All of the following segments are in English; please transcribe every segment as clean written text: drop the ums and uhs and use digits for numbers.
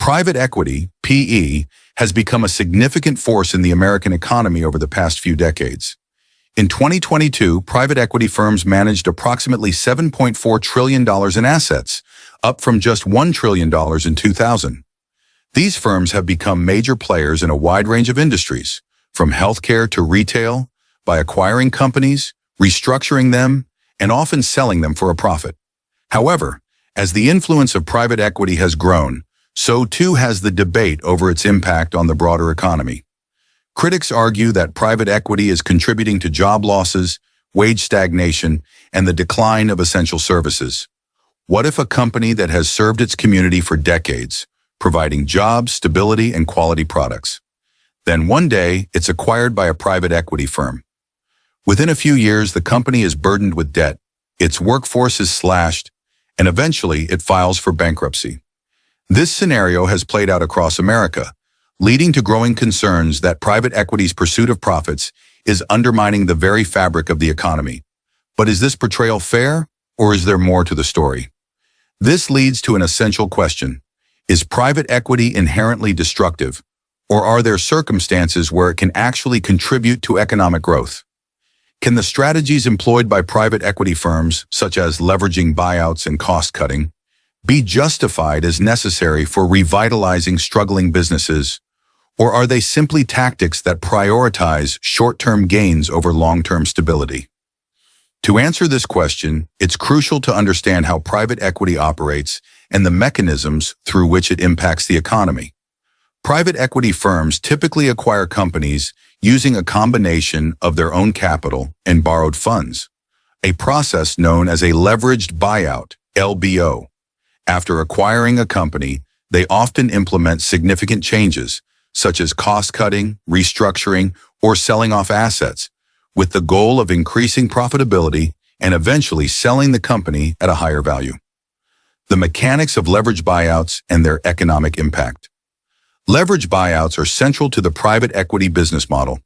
Private equity, PE, has become a significant force in the American economy over the past few decades. In 2022, private equity firms managed approximately $7.4 trillion in assets, up from just $1 trillion in 2000. These firms have become major players in a wide range of industries, from healthcare to retail, by acquiring companies, restructuring them, and often selling them for a profit. However, as the influence of private equity has grown, so too has the debate over its impact on the broader economy. Critics argue that private equity is contributing to job losses, wage stagnation, and the decline of essential services. What if a company that has served its community for decades, providing jobs, stability, and quality products, then one day it's acquired by a private equity firm? Within a few years, the company is burdened with debt, its workforce is slashed, and eventually it files for bankruptcy. This scenario has played out across America, leading to growing concerns that private equity's pursuit of profits is undermining the very fabric of the economy. But is this portrayal fair, or is there more to the story? This leads to an essential question. Is private equity inherently destructive, or are there circumstances where it can actually contribute to economic growth? Can the strategies employed by private equity firms, such as leveraging buyouts and cost-cutting, be justified as necessary for revitalizing struggling businesses, or are they simply tactics that prioritize short-term gains over long-term stability? To answer this question, it's crucial to understand how private equity operates and the mechanisms through which it impacts the economy. Private equity firms typically acquire companies using a combination of their own capital and borrowed funds, a process known as a leveraged buyout, LBO. After acquiring a company, they often implement significant changes, such as cost-cutting, restructuring, or selling off assets, with the goal of increasing profitability and eventually selling the company at a higher value. The mechanics of leverage buyouts and their economic impact. Leverage buyouts are central to the private equity business model.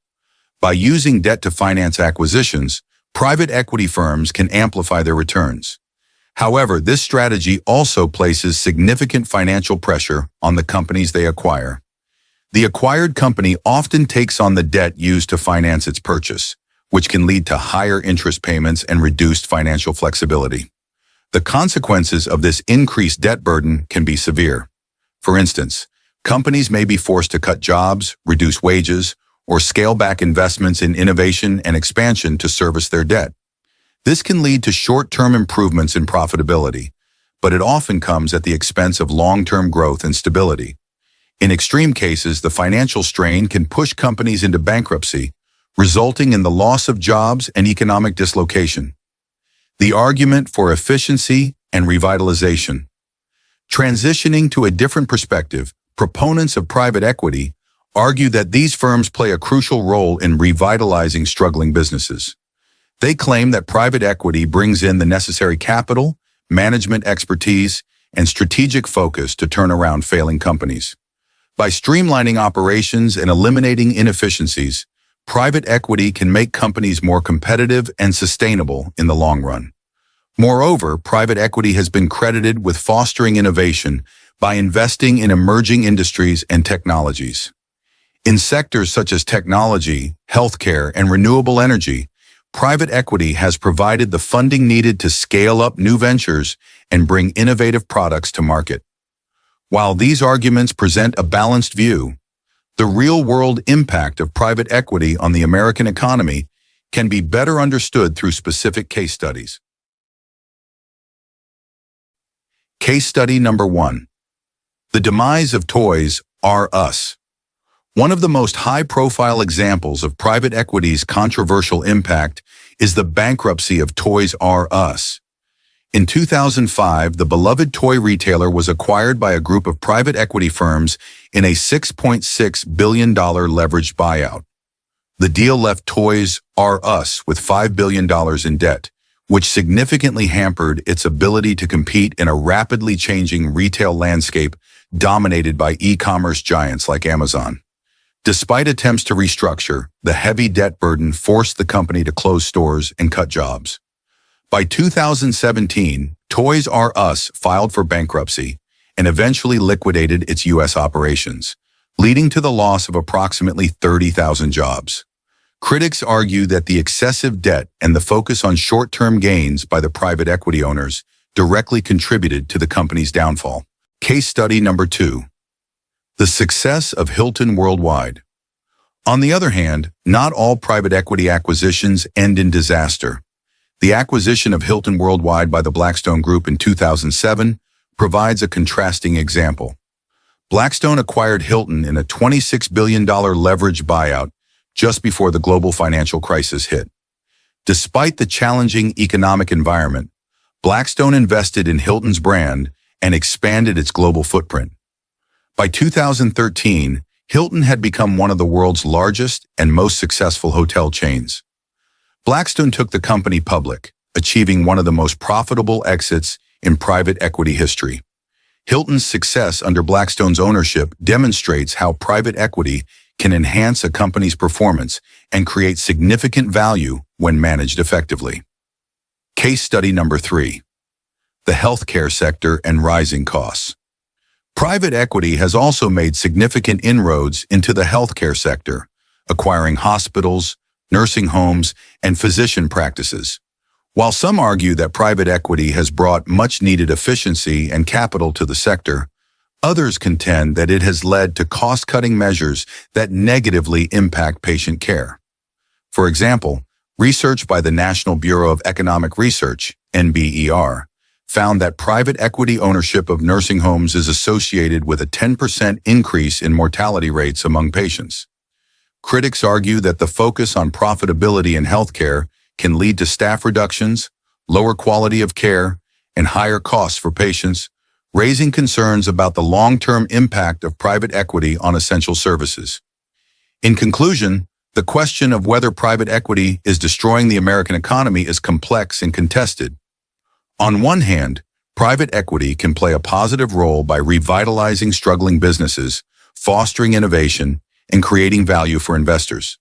By using debt to finance acquisitions, private equity firms can amplify their returns. However, this strategy also places significant financial pressure on the companies they acquire. The acquired company often takes on the debt used to finance its purchase, which can lead to higher interest payments and reduced financial flexibility. The consequences of this increased debt burden can be severe. For instance, companies may be forced to cut jobs, reduce wages, or scale back investments in innovation and expansion to service their debt. This can lead to short-term improvements in profitability, but it often comes at the expense of long-term growth and stability. In extreme cases, the financial strain can push companies into bankruptcy, resulting in the loss of jobs and economic dislocation. The argument for efficiency and revitalization. Transitioning to a different perspective, proponents of private equity argue that these firms play a crucial role in revitalizing struggling businesses. They claim that private equity brings in the necessary capital, management expertise, and strategic focus to turn around failing companies. By streamlining operations and eliminating inefficiencies, private equity can make companies more competitive and sustainable in the long run. Moreover, private equity has been credited with fostering innovation by investing in emerging industries and technologies. In sectors such as technology, healthcare, and renewable energy, private equity has provided the funding needed to scale up new ventures and bring innovative products to market. While these arguments present a balanced view, the real-world impact of private equity on the American economy can be better understood through specific case studies. Case study number 1. The demise of Toys R Us. One of the most high-profile examples of private equity's controversial impact is the bankruptcy of Toys R Us. In 2005, the beloved toy retailer was acquired by a group of private equity firms in a $6.6 billion leveraged buyout. The deal left Toys R Us with $5 billion in debt, which significantly hampered its ability to compete in a rapidly changing retail landscape dominated by e-commerce giants like Amazon. Despite attempts to restructure, the heavy debt burden forced the company to close stores and cut jobs. By 2017, Toys R Us filed for bankruptcy, and eventually liquidated its U.S. operations, leading to the loss of approximately 30,000 jobs. Critics argue that the excessive debt and the focus on short-term gains by the private equity owners directly contributed to the company's downfall. Case study number 2. The success of Hilton Worldwide. On the other hand, not all private equity acquisitions end in disaster. The acquisition of Hilton Worldwide by the Blackstone Group in 2007 provides a contrasting example. Blackstone acquired Hilton in a $26 billion leveraged buyout just before the global financial crisis hit. Despite the challenging economic environment, Blackstone invested in Hilton's brand and expanded its global footprint. By 2013, Hilton had become one of the world's largest and most successful hotel chains. Blackstone took the company public, achieving one of the most profitable exits in private equity history. Hilton's success under Blackstone's ownership demonstrates how private equity can enhance a company's performance and create significant value when managed effectively. Case study number 3. The healthcare sector and rising costs. Private equity has also made significant inroads into the healthcare sector, acquiring hospitals, nursing homes, and physician practices. While some argue that private equity has brought much-needed efficiency and capital to the sector, others contend that it has led to cost-cutting measures that negatively impact patient care. For example, research by the National Bureau of Economic Research, NBER, found that private equity ownership of nursing homes is associated with a 10% increase in mortality rates among patients. Critics argue that the focus on profitability in healthcare can lead to staff reductions, lower quality of care, and higher costs for patients, raising concerns about the long-term impact of private equity on essential services. In conclusion, the question of whether private equity is destroying the American economy is complex and contested. On one hand, private equity can play a positive role by revitalizing struggling businesses, fostering innovation, and creating value for investors.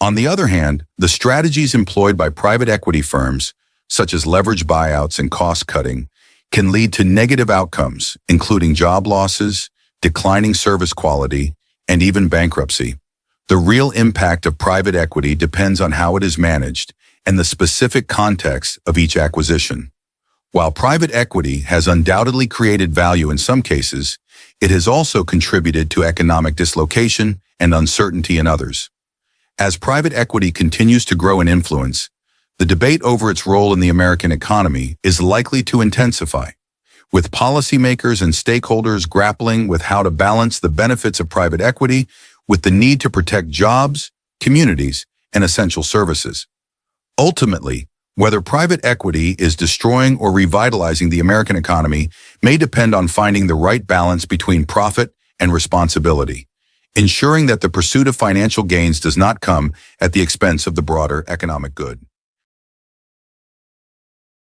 On the other hand, the strategies employed by private equity firms, such as leveraged buyouts and cost-cutting, can lead to negative outcomes, including job losses, declining service quality, and even bankruptcy. The real impact of private equity depends on how it is managed and the specific context of each acquisition. While private equity has undoubtedly created value in some cases, it has also contributed to economic dislocation and uncertainty in others. As private equity continues to grow in influence, the debate over its role in the American economy is likely to intensify, with policymakers and stakeholders grappling with how to balance the benefits of private equity with the need to protect jobs, communities, and essential services. Ultimately, whether private equity is destroying or revitalizing the American economy may depend on finding the right balance between profit and responsibility, ensuring that the pursuit of financial gains does not come at the expense of the broader economic good.